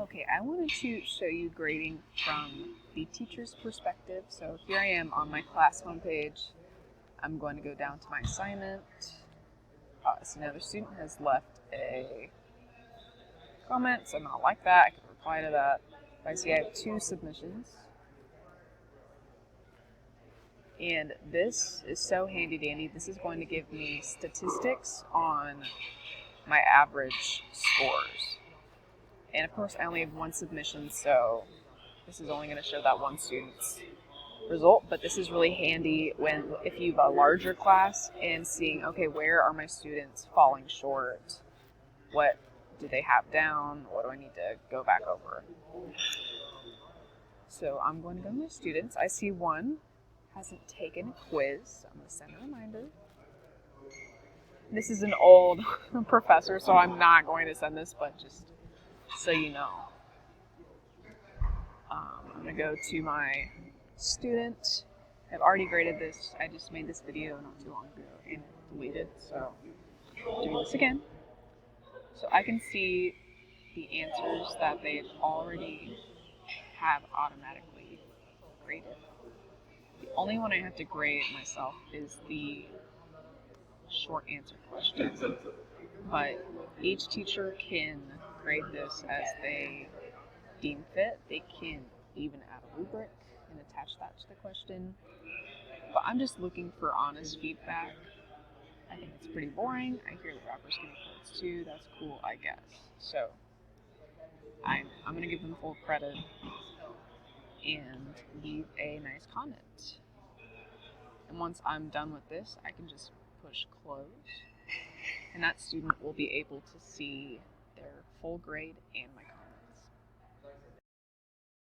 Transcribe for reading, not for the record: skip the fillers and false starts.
Okay, I wanted to show you grading from the teacher's perspective. So here I am on my class homepage. I'm going to go down to my assignment. So another student has left a comment, so I'm not like that. I can reply to that. I see I have 2 submissions. And this is so handy dandy. This is going to give me statistics on my average scores. And of course, I only have 1 submission, so this is only going to show that 1 student's result. But this is really handy if you have a larger class and seeing, okay, where are my students falling short? What do they have down? What do I need to go back over? So I'm going to go to my students. I see one hasn't taken a quiz, so I'm going to send a reminder. This is an old professor, so I'm not going to send this, but just so you know. I'm going to go to my student. I've already graded this. I just made this video not too long ago and deleted, so doing this again. So I can see the answers that they've already have automatically graded. The only one I have to grade myself is the short answer questions. But each teacher can grade this as they deem fit. They can even add a rubric and attach that to the question. But I'm just looking for honest feedback. I think it's pretty boring. I hear the rappers getting quotes too. That's cool, I guess. So I'm going to give them full credit and leave a nice comment. And once I'm done with this, I can just push close. And that student will be able to see their full grade and my